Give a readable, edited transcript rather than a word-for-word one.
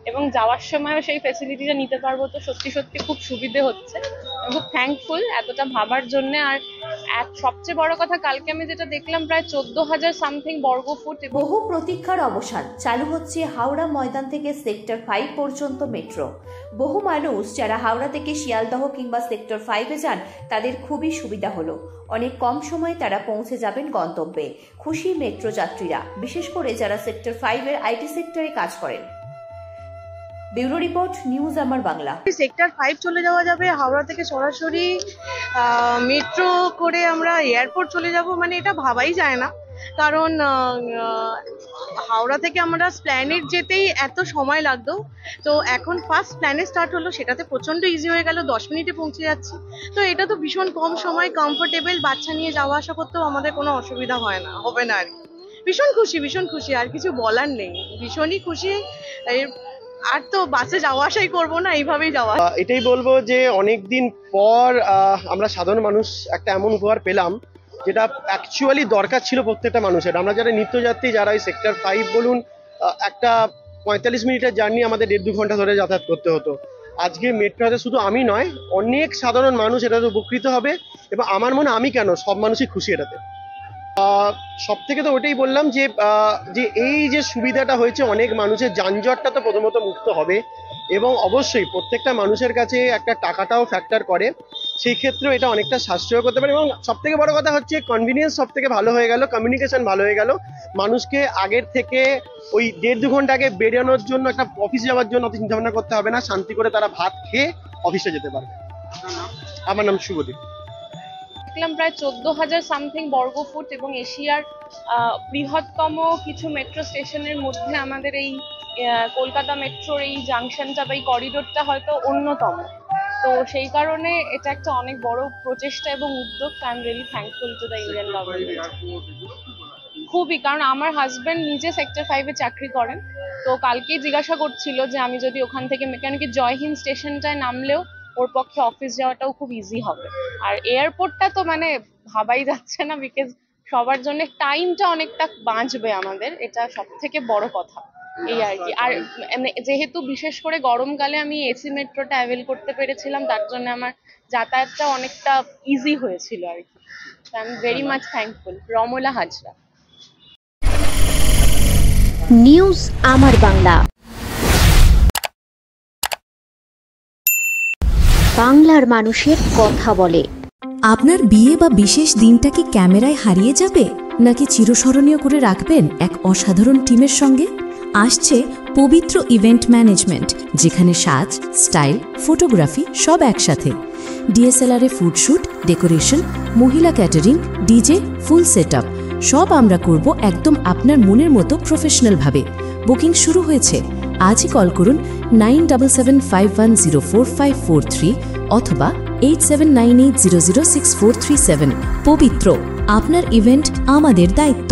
এবং যাওয়ার সময়ও সেই ফেসিলিটিটা নিতে পারবো, তো সত্যি সত্যি খুব সুবিধে হচ্ছে। আমি খুব থ্যাঙ্কফুল এতটা ভাবার জন্য। আর সবচেয়ে বড় কথা, কালকে আমি যেটা দেখলাম প্রায় 14,000 সামথিং বর্গফুট। বহু প্রতীক্ষার অবসান, চালু হচ্ছে হাওড়া ময়দান থেকে সেক্টর 5 পর্যন্ত মেট্রো। বহু মানুষ যারা হাওড়া থেকে শিয়ালদহ কিংবা সেক্টর 5-এ যান তাদের খুবই সুবিধা হলো। অনেক কম সময়ে তারা পৌঁছে যাবেন গন্তব্যে। খুশি মেট্রো যাত্রীরা, বিশেষ করে যারা সেক্টর 5-এর আইটি সেক্টরে কাজ করেন। ব্যুরো রিপোর্ট, নিউজ আমার বাংলা। সেক্টর 5 চলে যাওয়া যাবে, হাওড়া থেকে সরাসরি মেট্রো করে আমরা এয়ারপোর্ট চলে যাব, মানে এটা ভাবাই যায় না। কারণ হাওড়া থেকে আমরা স্প্ল্যানেড যেতেই এত সময় লাগতো, তো এখন ফার্স্ট প্ল্যানেড স্টার্ট হলো, সেটাতে প্রচন্ড ইজি হয়ে গেল, 10 মিনিটে পৌঁছে যাচ্ছি। তো এটা তো ভীষণ কম সময়, কমফোর্টেবল, বাচ্চা নিয়ে যাওয়া আসা করতেও আমাদের কোনো অসুবিধা হবে না আর কি। ভীষণ খুশি, আর কিছু বলার নেই, ভীষণই খুশি। আর তো বাসে যাওয়া আসাই করবো না, এইভাবেই যাওয়া। এটাই বলবো যে অনেকদিন পর আমরা সাধারণ মানুষ একটা এমন উপহার পেলাম যেটা অ্যাকচুয়ালি দরকার ছিল প্রত্যেকটা মানুষের। আমরা যারা নিত্যযাত্রী, যারা ওই সেক্টর 5 বলুন, একটা 45 মিনিটের জার্নি আমাদের 1.5-2 ঘন্টা ধরে যাতায়াত করতে হতো। আজকে মেট্রোতে শুধু আমি নয়, অনেক সাধারণ মানুষ এটাতে উপকৃত হবে, এবং আমার মনে আমি কেন, সব মানুষই খুশি এটাতে। সব থেকে তো ওটাই বললাম যে এই যে সুবিধাটা হয়েছে, অনেক মানুষের যানজটটা তো প্রথমত মুক্ত হবে, এবং অবশ্যই প্রত্যেকটা মানুষের কাছে একটা টাকাটাও ফ্যাক্টর করে, সেই ক্ষেত্রেও এটা অনেকটা সাশ্রয় করতে পারে। এবং সব থেকে বড় কথা হচ্ছে কনভিনিয়েন্স সব থেকে ভালো হয়ে গেল, কমিউনিকেশন ভালো হয়ে গেল। মানুষকে আগের থেকে ওই 1.5-2 ঘন্টা আগে বেরোনোর জন্য, একটা অফিস যাওয়ার জন্য অত চিন্তা ভাবনা করতে হবে না, শান্তি করে তারা ভাত খেয়ে অফিসে যেতে পারবে। আমার নাম শুভদীপ। দেখলাম প্রায় 14,000 সামথিং বর্গফুট, এবং এশিয়ার বৃহত্তম কিছু মেট্রো স্টেশনের মধ্যে আমাদের এই কলকাতা মেট্রোর এই জাংশনটা বা এই করিডোরটা হয়তো অন্যতম। তো সেই কারণে এটা একটা অনেক বড় প্রচেষ্টা এবং উদ্যোগ। I am really thankful to the Indian government. খুবই, কারণ আমার হাজবেন্ড নিজে সেক্টর 5-এ চাকরি করেন, তো কালকেই জিজ্ঞাসা করছিল যে আমি যদি ওখান থেকে, কেন কি জয়হিন্দ স্টেশনটায় নামলেও ওর পক্ষে অফিস যাওয়াটাও খুব ইজি হবে। আর এয়ারপোর্টটা তো মানে ভাবাই যাচ্ছে না, বিকজ সবার জন্য টাইমটা অনেকটা বাঁচবে আমাদের, এটা সব থেকে বড় কথা এই আর কি। আর যেহেতু বিশেষ করে গরমকালে আমি এসি মেট্রোটা অ্যাভেল করতে পেরেছিলাম, তার জন্য আমার যাতায়াতটা অনেকটা ইজি হয়েছিল আর কি। I am very much thankful. Ramla Hazra, news আমার বাংলা। বাংলার মানুষের কথা বলে। আপনার বিয়ে বা বিশেষ দিনটা কি ক্যামেরায় হারিয়ে যাবে, নাকি চিরস্মরণীয় করে রাখবেন এক অসাধারণ টিমের সঙ্গে? আসছে পবিত্র ইভেন্ট ম্যানেজমেন্ট, যেখানে সাজ, স্টাইল, ফটোগ্রাফি সব একসাথে। ডিএসএলআর-এ ফুডশুট, ডেকোরেশন, মহিলা ক্যাটারিং, ডিজে, ফুল সেটআপ সব আমরা করব একদম আপনার মনের মতো প্রফেশনালভাবে। বুকিং শুরু হয়েছে। আজই কল করুন 9775104543 অথবা 8798006437। পবিত্র, আপনার ইভেন্ট আমাদের দায়িত্ব।